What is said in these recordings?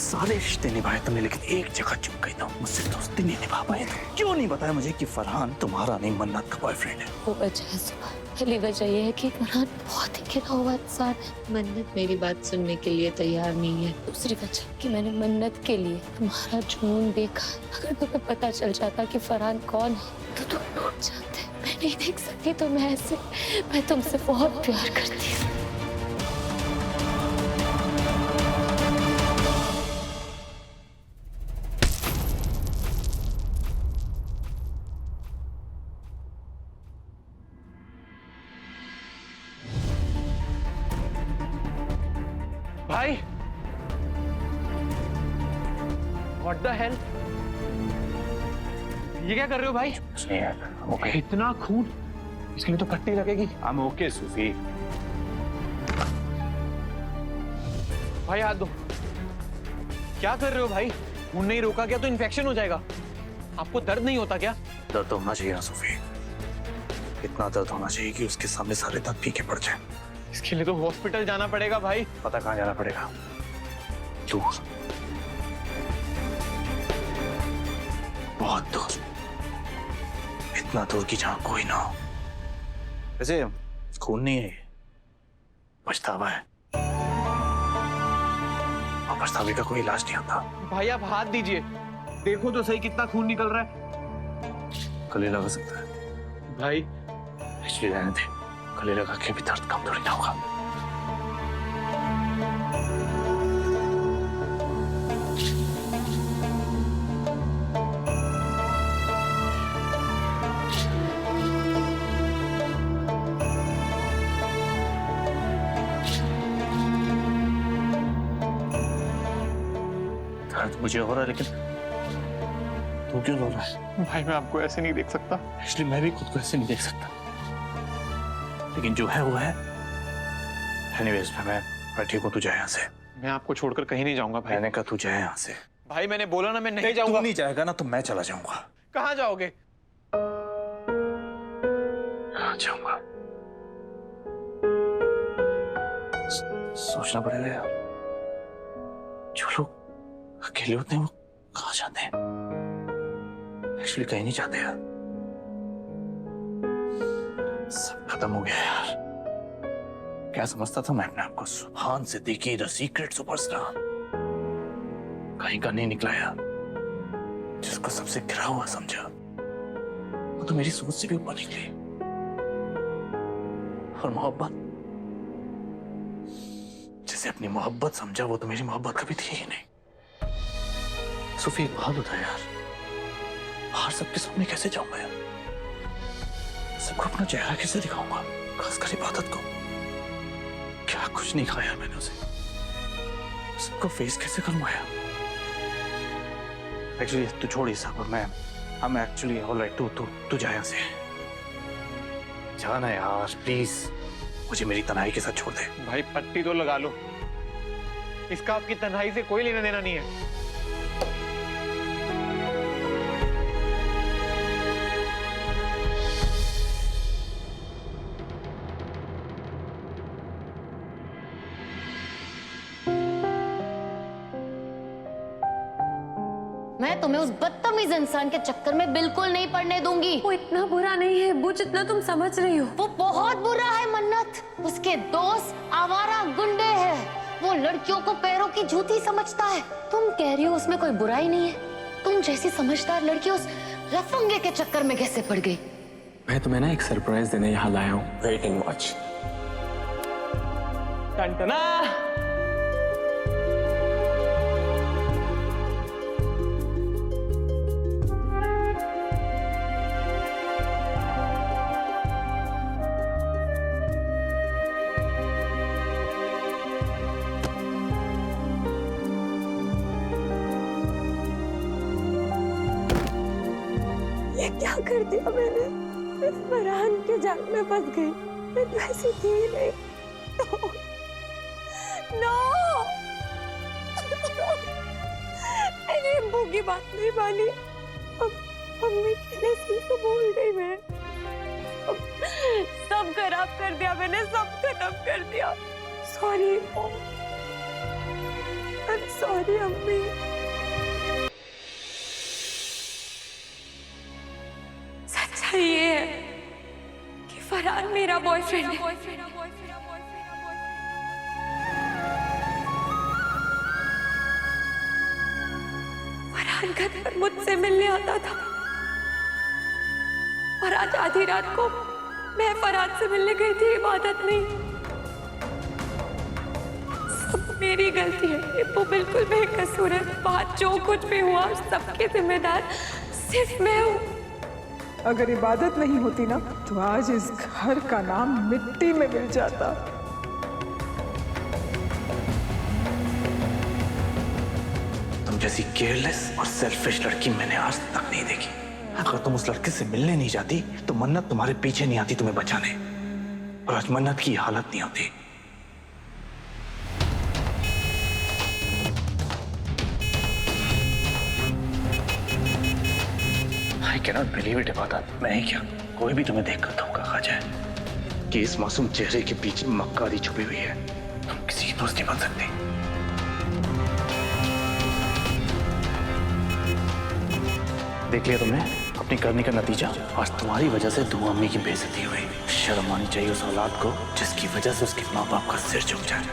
सारे रिश्ते निभाए तुमने, लेकिन एक जगह चुप गई तुम, मुझसे दोस्ती नहीं निभा पाए तुम। क्यों नहीं बताया मुझे कि फरहान तुम्हारा नहीं मन्नत का बॉयफ्रेंड है? वो वजह है सुबह, पहली वजह ये है कि फरहान बहुत ही गिरा हुआ इंसान है। मन्नत मेरी बात सुनने के लिए तैयार नहीं है। दूसरी वजह कि मैंने मन्नत के लिए तुम्हारा जुनून देखा। अगर तुम्हें पता चल जाता कि फरहान कौन है तो तुम टूट जाते। मैं नहीं देख सकती तुम्हें ऐसे। मैं तुमसे बहुत प्यार करती हूँ। भाई, What the hell? ये क्या कर रहे हो भाई? नहीं यार, ओके। इतना खून, इसके लिए तो पट्टी लगेगी। I'm okay, सूफी। भाई हाथ दो। क्या कर रहे हो भाई? खून नहीं रोका गया तो इन्फेक्शन हो जाएगा। आपको दर्द नहीं होता क्या? दर्द होना चाहिए ना सूफी, इतना दर्द होना चाहिए कि उसके सामने सारे दांत फीके पड़ जाए। इसके लिए तो हॉस्पिटल जाना पड़ेगा भाई। पता कहाँ जाना पड़ेगा? दूर, बहुत दूर, इतना दूर कि जहां कोई ना हो। वैसे खून नहीं है, पछतावा है, और पछतावे का कोई इलाज नहीं होता। भाई आप हाथ दीजिए, देखो तो सही कितना खून निकल रहा है। गले लगा सकता है भाई एक्चुअली, रहने दे, गले लगा के भी दर्द कम थोड़ी ना होगा। दर्द मुझे हो रहा है, लेकिन तू क्यों रो रहा है? भाई मैं आपको ऐसे नहीं देख सकता। एक्चुअली मैं भी खुद को ऐसे नहीं देख सकता, लेकिन जो है वो है। एनीवेज मैं ठीक हूँ, तू जाए यहाँ से। मैं आपको छोड़कर कहीं नहीं जाऊंगा भाई। मैंने कहा तू जाए यहाँ से। भाई मैंने बोला ना मैं नहीं तू जाऊंगा। नहीं जाएगा ना तो मैं चला जाऊंगा। कहाँ जाओगे? जाऊंगा। सोचना पड़ेगा यार, जो लोग अकेले होते हैं वो कहाँ जाते हैं? एक्चुअली कहीं नहीं जाते यार, सब खत्म हो गया यार। क्या समझता था मैं अपने आप को? सुभान सिद्दीकी, द सीक्रेट सुपरस्टार, कहीं का नहीं निकला यार। जिसको सबसे गिरा हुआ समझा वो तो मेरी सोच से भी ऊपर निकली। और मोहब्बत, जिसे अपनी मोहब्बत समझा वो तो मेरी मोहब्बत कभी थी ही नहीं। सूफी एक हाल होता है यार, बाहर सबके सामने कैसे जाऊंगा यार? सबको अपना चेहरा कैसे दिखाऊंगा, खासकर इबादत को? क्या कुछ नहीं खाया मैंने उसे, सबको फेस कैसे करूंगा यार? एक्चुअली तू छोड़ ये सब, I'm एक्चुअली ऑलराइट। तू जा यहाँ से, जाना यार प्लीज, मुझे मेरी तन्हाई के साथ छोड़ दे। भाई पट्टी तो लगा लो, इसका आपकी तन्हाई से कोई लेना देना नहीं है। मैं तुम्हें उस बदतमीज इंसान के चक्कर में बिल्कुल नहीं पड़ने दूंगी। वो इतना बुरा नहीं है वो जितना तुम समझ रही हो। वो बहुत बुरा है मन्नत। उसके दोस्त आवारा गुंडे हैं। वो लड़कियों को पैरों की जूती समझता है। तुम कह रही हो उसमें कोई बुराई नहीं है? तुम जैसी समझदार लड़की उस लफंगे के चक्कर में कैसे पड़ गई? मैं तुम्हें ना एक सरप्राइज देने यहाँ लाया हूँ। Wait and watch. टनटना। ये क्या कर दिया मैंने? इस फरहान के जाल में फंस गई। मैं तो ऐसी थी ही नहीं। नो मैंने अब्बू की बात नहीं मानी। अब मीठी ने सबको भूल गई। मैं सब खराब कर दिया मैंने, सब खत्म कर दिया। सॉरी, सॉरी अम्मी। सच्चाई ये है कि फरहान मेरा बॉयफ्रेंड है। फरहान घर पर मुझसे मिलने आता था और आज आधी रात को मैं फरहान से मिलने गई थी। इबादत नहीं, सब मेरी गलती है। वो बिल्कुल बेकसूर है। बात जो कुछ भी हुआ सबके जिम्मेदार सिर्फ मैं हूँ। अगर इबादत नहीं होती ना तो आज इस घर का नाम मिट्टी में मिल जाता। तुम जैसी केयरलेस और सेल्फिश लड़की मैंने आज तक नहीं देखी। अगर तुम उस लड़के से मिलने नहीं जाती तो मन्नत तुम्हारे पीछे नहीं आती तुम्हें बचाने, और आज मन्नत की हालत नहीं होती। I cannot believe it, इबादत। मैं ही क्या, कोई भी तुम्हें देखकर धोखा खा जाए कि इस मासूम चेहरे के पीछे मक्कारी छुपी हुई है। तुम किसी की दोस्त नहीं बन सकती। देख लिया तुमने अपनी करने का नतीजा। आज तुम्हारी वजह से दो अम्मी की बेइज्जती हुई। शर्म आनी चाहिए उस औलाद को जिसकी वजह से उसके माँ बाप का सिर झुक जाए।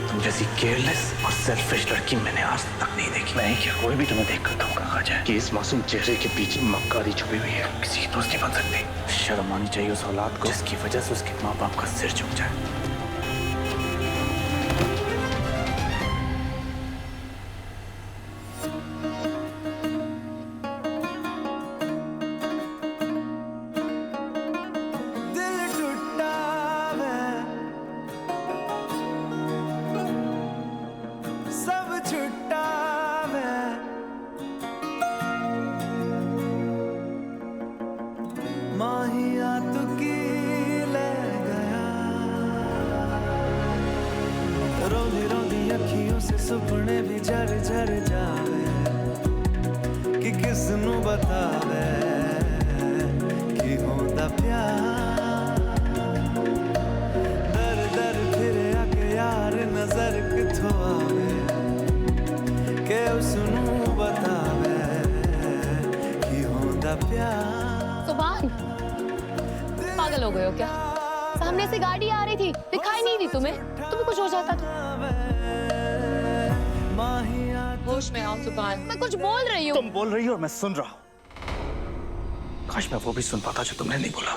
तुम जैसी केयरलेस और सेल्फिश लड़की मैंने आज तक नहीं देखी। मैं ही क्या, कोई भी तुम्हें देखकर धोखा खा जाए कि इस मासूम चेहरे के पीछे मक्कारी छुपी हुई है। किसी की दोस्त नहीं बन सकती। शर्म आनी चाहिए उस औलाद को जिसकी वजह से उसके माँ बाप का सिर झुक जाए। सुपने भी झर झर जावे कि किसनू बतावे कि होंदा प्यार। दर दर फिर आके यार नजर किथों आवे कि उसनू बतावे कि होंदा प्यार। सुभान, पागल हो गए हो क्या? सामने से गाड़ी आ रही थी, दिखाई नहीं दी तुम्हें? तुम्हें कुछ हो जाता तो? होश में आओ सुभान, मैं कुछ बोल रही हूँ। तुम बोल रही हो और मैं सुन रहा हूँ। काश मैं वो भी सुन पाता जो तुमने नहीं बोला।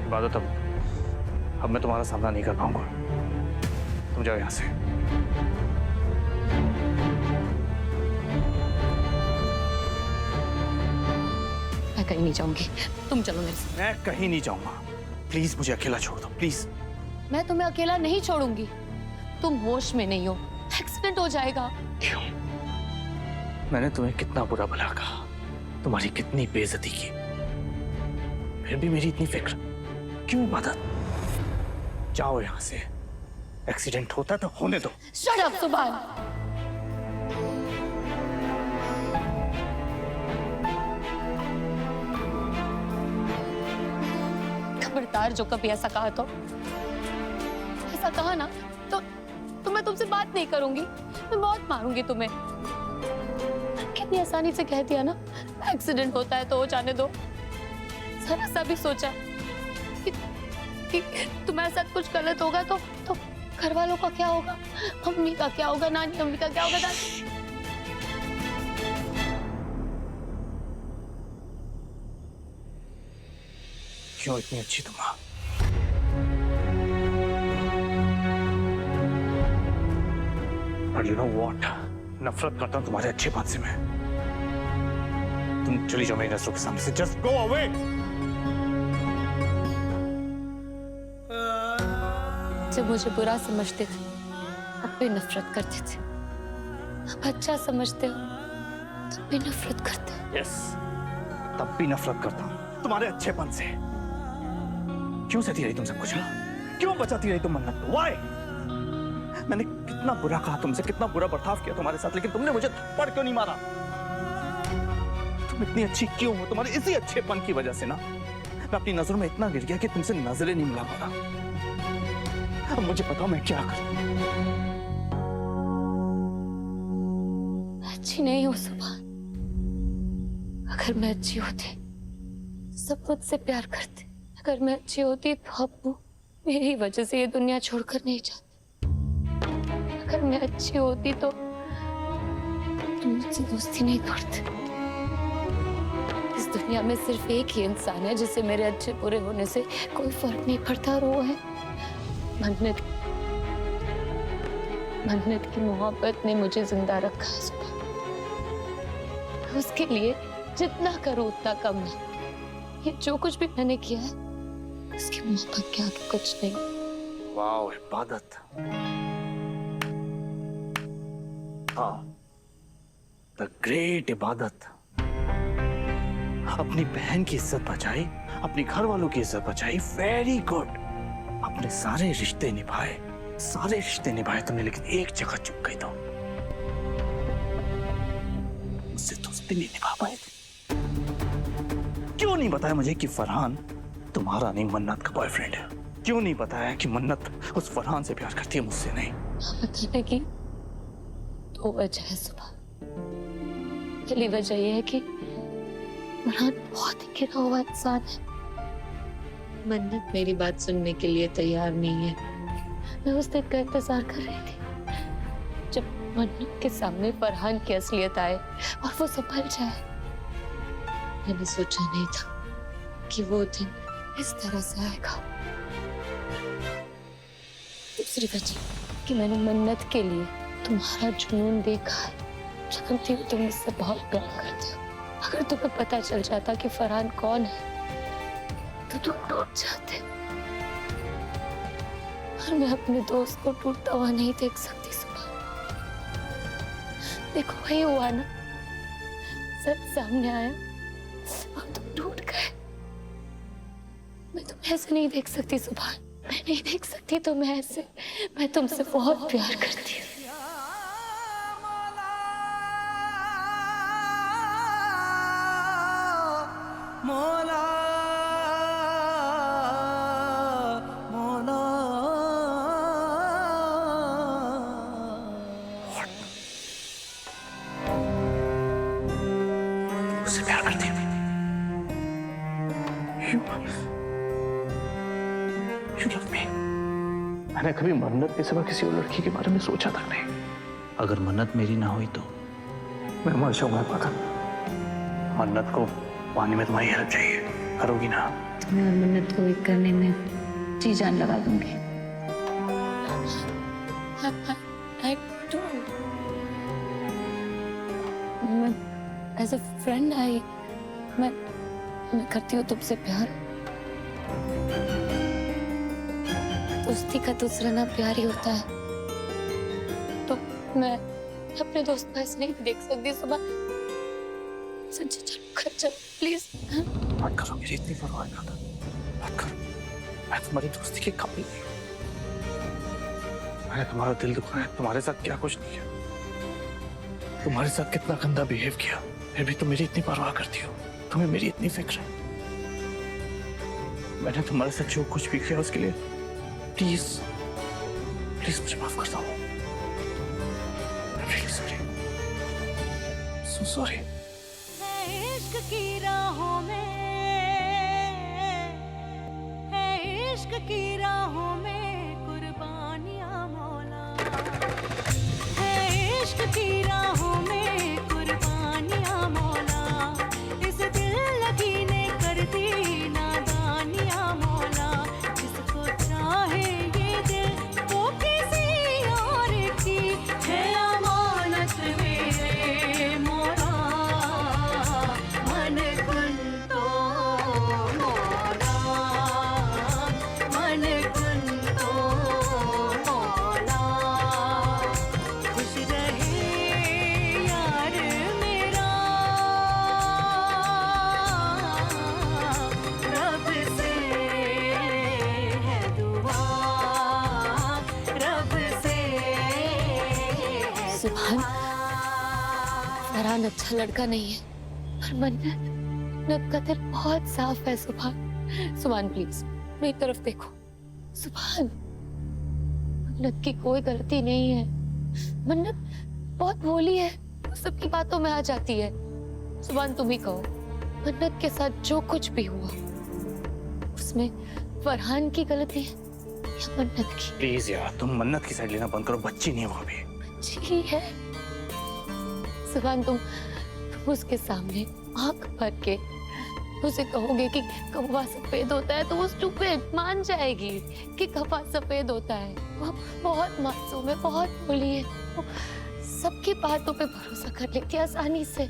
इबादत, अब मैं तुम्हारा सामना नहीं कर पाऊंगा। तुम जाओ यहां से। मैं कहीं नहीं जाऊंगी, तुम चलो मेरे साथ। मैं कहीं नहीं जाऊंगा। प्लीज मुझे अकेला छोड़ दो, प्लीज। मैं तुम्हें अकेला नहीं छोड़ूंगी। तुम होश में नहीं हो, एक्सीडेंट हो जाएगा। क्यों? मैंने तुम्हें कितना बुरा भला कहा, तुम्हारी कितनी बेइज्जती की, फिर भी मेरी इतनी फिक्र क्यों? इबादत, जाओ यहां से। एक्सीडेंट होता तो होने दो। शट अप सुभान। खबरदार जो कभी ऐसा कहा तो, ऐसा कहा ना तो मैं तुमसे बात नहीं करूंगी। मैं बहुत मारूंगी तुम्हें। कितनी आसानी से कह दिया ना, एक्सीडेंट होता है तो हो जाने दो। जरा सा भी सोचा कि तुम्हारे साथ कुछ गलत होगा तो घर वालों का क्या होगा, मम्मी का क्या होगा, नानी अम्मी का क्या होगा, दादी। क्यों इतनी अच्छी तुम? और यू नो व्हाट, नफरत करता हूं तुम्हारे अच्छेपन से मैं। तुम चली जाओ मेरी नजरों के सामने से। Just go away. जब मुझे बुरा समझते थे अब भी नफरत करते थे, अब अच्छा समझते हो तब भी नफरत करते हो। यस, तब भी नफरत करता हूं तुम्हारे अच्छेपन से। क्यों सहती रही तुम सब कुछ? क्यों बचाती रही तुम मन्नत को? Why? मैंने कितना बुरा कहा तुमसे, कितना बुरा बर्ताव किया तुम्हारे साथ, लेकिन तुमने मुझे थप्पड़ क्यों नहीं मारा? तुम इतनी अच्छी क्यों हो? तुम्हारे इसी अच्छेपन की वजह से ना मैं अपनी नजरों में इतना गिर गया कि तुमसे नजरें नहीं मिला पा रहा। अब मुझे बताओ मैं क्या करूं। अच्छी नहीं हूँ सुभान। अगर मैं अच्छी होती सब मुझसे प्यार करते। अगर मैं अच्छी होती तो अब्बू मेरी वजह से ये दुनिया छोड़कर नहीं जाते। अगर मैं अच्छी होती तो मुझसे दोस्ती नहीं तोड़ते। इस दुनिया में सिर्फ एक ही इंसान है जिसे मेरे अच्छे बुरे होने से कोई फर्क नहीं पड़ता, और वो है मन्नत। मन्नत की मोहब्बत ने मुझे जिंदा रखा है सुबह। उसके लिए जितना करूं उतना कम है। ये जो कुछ भी मैंने किया है उसकी मोहब्बत के आगे कुछ नहीं। वाह इबादत। हाँ, द ग्रेट इबादत। अपनी बहन की इज्जत बचाई, अपनी घर वालों की इज्जत बचाई। Very good. अपने सारे रिश्ते निभाए तुमने, लेकिन एक जगह चुप गई तो मुझसे दोस्ती नहीं निभा पाए। क्यों नहीं बताया मुझे कि फरहान तुम्हारा नहीं मन्नत का बॉयफ्रेंड है? क्यों नहीं बताया कि मन्नत उस फरहान से प्यार करती है, मुझसे नहीं? बताने की दो वजह है सुबह। पहली वजह यह है कि फरहान बहुत ही गिरा हुआ इंसान है। मन्नत मेरी बात सुनने के लिए तैयार नहीं है। मैं उस दिन का इंतजार कर रही थी जब मन्नत के सामने फरहान की असलियत आए और वो संभल जाए। मैंने सोचा नहीं था कि वो दिन इस तरह से आएगा। दूसरी वजह कि मैंने मन्नत के लिए तुम्हारा जुनून देखा है। जानती हूँ तुम इससे बहुत प्यार करते हो। अगर तुम्हें पता चल जाता कि फरहान कौन है तो तुम टूट जाते। और मैं अपने दोस्त को टूटता हुआ नहीं देख सकती सुबह। देखो वही हुआ ना, सच सामने आया और तुम टूट गए। मैं तुम्हें ऐसे नहीं देख सकती सुबह। मैं नहीं देख सकती तुम्हें ऐसे। मैं तुमसे बहुत प्यार करती हूँ। मौला मौला मुझसे प्यार करती है। You love me. मैंने कभी मन्नत के सिवा किसी और लड़की के बारे में सोचा तक नहीं। अगर मन्नत मेरी ना हुई तो मैं मर जाऊंगा। पता मन्नत को पानी में तुम्हारी हेल्प चाहिए, करोगी ना? तुम्हें और मन्नत को एक करने में जी जान लगा दूंगी। एज अ फ्रेंड मैं करती हूँ तुमसे प्यार। दोस्ती का दूसरा नाम प्यार ही होता है। तो मैं अपने दोस्त को ऐसे नहीं देख सकती सुबह। संजय चलो घर चलो प्लीज। मत करो, मेरी इतनी परवाह ना मत करो। मैं तुम्हारी दोस्ती के काबिल नहीं हूँ। मैंने तुम्हारा दिल दुखाया, तुम्हारे साथ क्या कुछ नहीं किया, तुम्हारे साथ कितना गंदा बिहेव किया, फिर भी तुम मेरी इतनी परवाह करती हो। तुम्हें मेरी इतनी फिक्र है। मैंने तुम्हारे साथ जो कुछ भी किया उसके लिए प्लीज प्लीज मुझे माफ कर दो। I'm really sorry. So sorry. इश्क की राहों में है, इश्क की राहों में कुर्बानियां मौला है। इश्क की राहों में कुर्बानियां मौला। इस दिल लगी ने कर दी नादानियां मौला। जिसको चाहे ये दिल वो किसी और की है अमानत मेरे मौला। मन कुन तो मौला, मन कुन तो मौला। खुश रहे यार मेरा, रब से है दुआ, रब से है सुभान, फरहान अच्छा लड़का नहीं है, पर मन्नत का दिल बहुत साफ है सुभान। सुभान प्लीज मेरी तरफ देखो। सुभान, मन्नत की कोई गलती नहीं है। मन्नत बहुत भोली है, वो सबकी बातों में आ जाती है। सुभान तुम ही कहो, मन्नत के साथ जो कुछ भी हुआ उसमें फरहान की गलती है या मन्नत की? प्लीज यार, तुम मन्नत की साइड लेना बंद करो। बच्ची नहीं है वहां पे। बच्ची है सुभान, तुम उसके सामने आंख भर के उसे कहोगे कि कौवा सफेद होता है तो वो स्टूपिड मान जाएगी कि कौवा सफेद होता है। वो बहुत मासूम है, बहुत भोली है, वो सबकी बातों पे भरोसा कर लेती है आसानी से।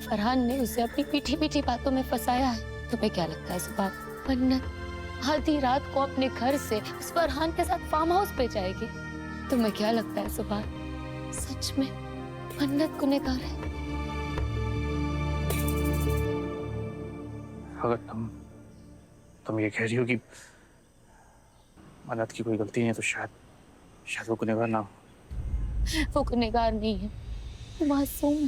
फरहान ने उसे अपनी मीठी मीठी बातों में फंसाया है। तुम्हें क्या लगता है सुभान, मन्नत आधी रात को अपने घर से उस फरहान के साथ फार्म हाउस पे जाएगी? तुम्हें क्या लगता है सुभान, सच में मन्नत गुनहगार है? अगर तुम ये कह रही हो कि मन्नत की कोई गलती नहीं है तो शायद वो गुनहगार ना हो। वो गुनहगार नहीं है, वो मासूम है।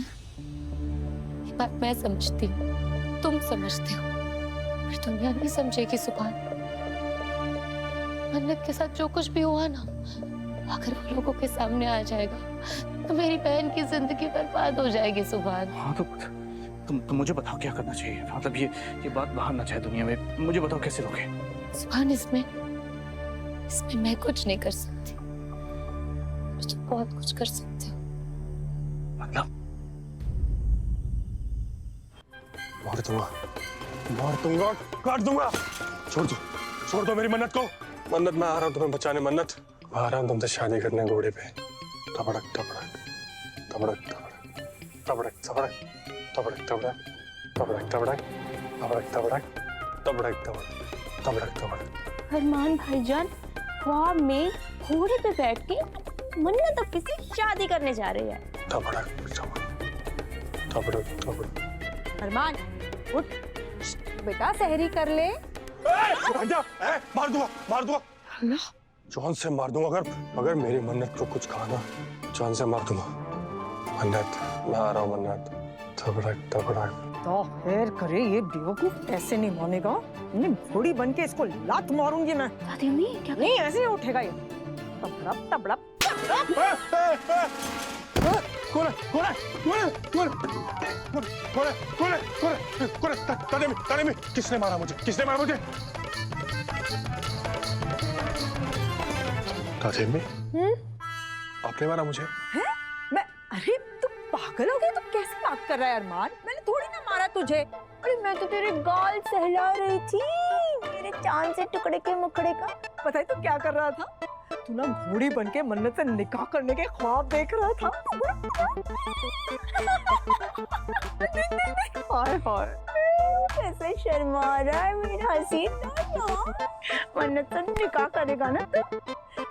ये बात मैं समझती हूँ, तुम समझते हो, पर दुनिया नहीं समझेगी सुभान। मन्नत के साथ जो कुछ भी हुआ ना, अगर वो लोगों के सामने आ जाएगा तो मेरी बहन की जिंदगी बर्बाद हो जाएगी सुभान। हाँ तो तुम मुझे बताओ क्या करना चाहिए। मतलब ये बात बाहर ना जाए दुनिया में। मुझे बताओ कैसे रोके। सुभान, इसमें मैं कुछ नहीं कर सकती, मुझे बहुत कुछ कर सकती हूँ। मतलब मार दूंगा, काट दूंगा। छोड़ दो मेरी मन्नत को। मन्नत, मैं आ रहा हूँ तुम्हें बचाने। मन्नत, मैं आ रहा हूँ तुमसे शादी करने घोड़े पे। तबड़क तबड़क तबड़क तबड़क तबड़क तबड़क तबड़क तबड़क तबड़क तबड़क तबड़क तबड़क तबड़क तबड़क तबड़क तबड़क। अरमान भाईजान ख्वाब में घोड़े पे बैठ के मन्नत अब किसी शादी करने जा रही है। तबड़क तबड़क तबड़क तबड़क। अरमान उठ बेटा, सहरी कर ले। मार दूंगा जान से मार दूंगा। अगर मेरी मन्नत को कुछ कहा ना, जान से मार दूंगा। मन्नत, मैं आ रहा हूँ मन्नत। तबड़क तबड़क। तो खैर करे, ये बेवकूफ ऐसे नहीं मानेगा। घोड़ी बन के इसको लात मारूंगी मैं। दादी अम्मी क्या? नहीं, ऐसे ही उठेगा ये। तबड़क तबड़क। किसने मारा मुझे? आपने मारा मुझे? मैं, अरे तू पागल हो गया? तू कैसे बात कर रहा है अरमान? मैंने थोड़ी ना मारा तुझे। अरे मैं तो तेरे गाल सहला रही थी, मेरे चांद से टुकड़े के मुखड़े का। पता है तू क्या कर रहा था? तू ना घोड़ी बन के मन्नत से निकाह करने के ख्वाब देख रहा था। हाय हाय, कैसे शर्मा रहा है मेरा हसीन। मन्नत से निकाह करेगा ना तो?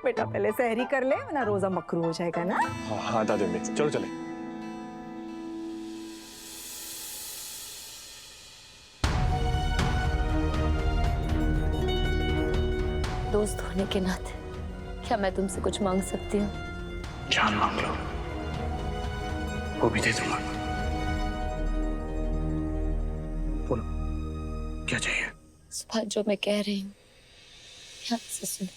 बेटा पहले सहरी कर ले, वरना रोजा मकरू हो जाएगा ना। हाँ दादी अम्मी, चलो चले। दोस्त होने के नाते क्या मैं तुमसे कुछ मांग सकती हूँ? जान मांग लो, वो भी दे दूंगा। बोलो क्या चाहिए? सुभान, जो मैं कह रही हूँ ध्यान से सुनो।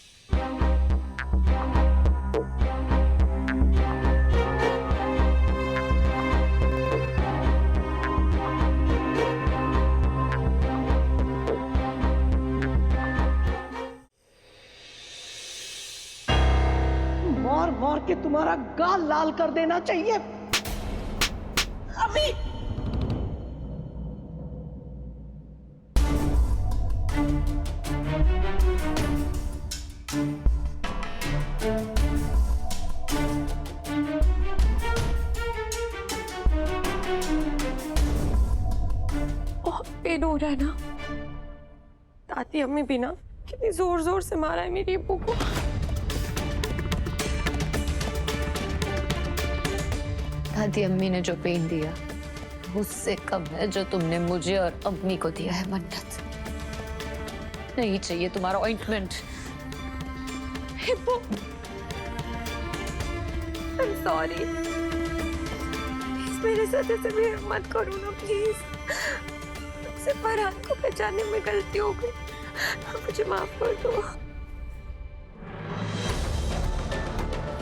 मार के तुम्हारा गाल लाल कर देना चाहिए अभी। बहुत पेन हो रहा है ना? दादी अम्मी भी ना कितनी जोर जोर से मारा है मेरी अब्बू को। दादी अम्मी ने जो पेन दिया उससे कम है जो तुमने मुझे और अम्मी को दिया है। मन्नत, नहीं चाहिए तुम्हारा ऑइंटमेंट। अब्बू, I'm sorry। मेरे साथ ऐसे बिहेव मत करो ना प्लीज। मुझसे फरहान को पहचानने में गलती हो गई। मुझे माफ कर दो।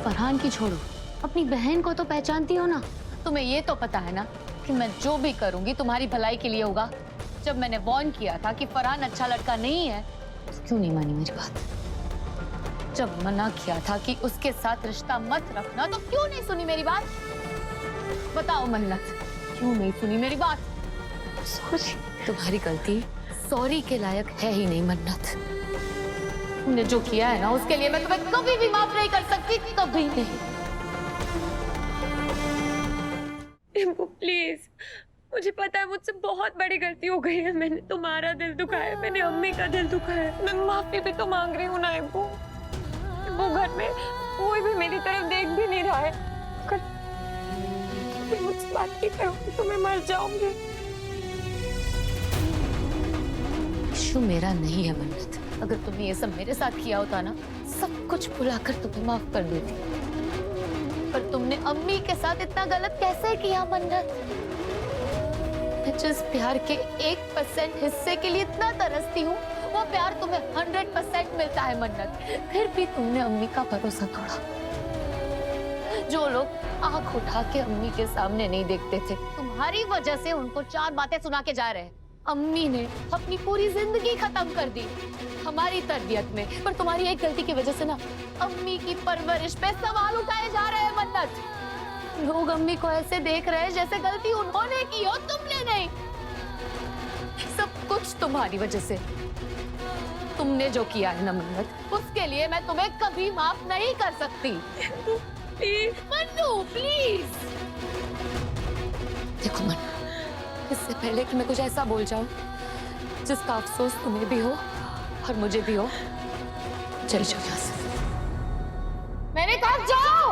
फरहान की छोड़ो, अपनी बहन को तो पहचानती हो ना। तुम्हें ये तो पता है ना कि मैं जो भी करूंगी तुम्हारी भलाई के लिए होगा। जब मैंने वार्न किया था कि फरहान अच्छा लड़का नहीं है, तो क्यों नहीं मानी मेरी बात? जब मना किया था कि उसके साथ रिश्ता मत रखना, तो क्यों नहीं सुनी मेरी बात? बताओ मन्नत, क्यों नहीं सुनी मेरी बात? सॉरी, तुम्हारी गलती सॉरी के लायक है ही नहीं मन्नत। तुमने जो किया है ना, उसके लिए मैं तुम्हें कभी भी माफ नहीं कर सकती, कभी नहीं। प्लीज, मुझे पता है मुझसे बहुत बड़ी गलती हो गई है। मैंने तुम्हारा दिल दुखाया, मैंने अम्मी का दिल दुखाया। मैं माफी भी तो मांग रही हूँ ना इब्बू। वो घर में कोई भी मेरी तरफ देख भी नहीं रहा है। अगर तुम मुझसे बात नहीं करोगे तो मैं मर जाऊंगी। इशू मेरा नहीं है मन्नत। अगर तुमने ये सब मेरे साथ किया होता ना, सब कुछ भुलाकर तुम्हें माफ कर देती। पर तुमने अम्मी के साथ इतना गलत कैसे किया मन्नत? मैं जिस प्यार के 1% हिस्से के लिए इतना तरसती हूँ, वो प्यार तुम्हें 100% मिलता है मन्नत। फिर भी तुमने अम्मी का भरोसा तोड़ा। जो लोग आंख उठा के अम्मी के सामने नहीं देखते थे, तुम्हारी वजह से उनको 4 बातें सुना के जा रहे हैं। अम्मी ने अपनी पूरी जिंदगी खत्म कर दी हमारी तरबियत में, पर तुम्हारी एक गलती की वजह से ना अम्मी की परवरिश पे सवाल उठाए जा रहे हैं मन्नत। लोग अम्मी को ऐसे देख रहे हैं जैसे गलती उन्होंने की हो, तुमने नहीं। सब कुछ तुम्हारी वजह से। तुमने जो किया है ना मन्नत, उसके लिए मैं तुम्हें कभी माफ नहीं कर सकती। Please Mannu, please. देखो मन्नू, इससे पहले कि मैं कुछ ऐसा बोल जाऊं जिसका अफसोस तुम्हें भी हो और मुझे भी हो, चले जाओ यहाँ से। मैंने कहा जाओ।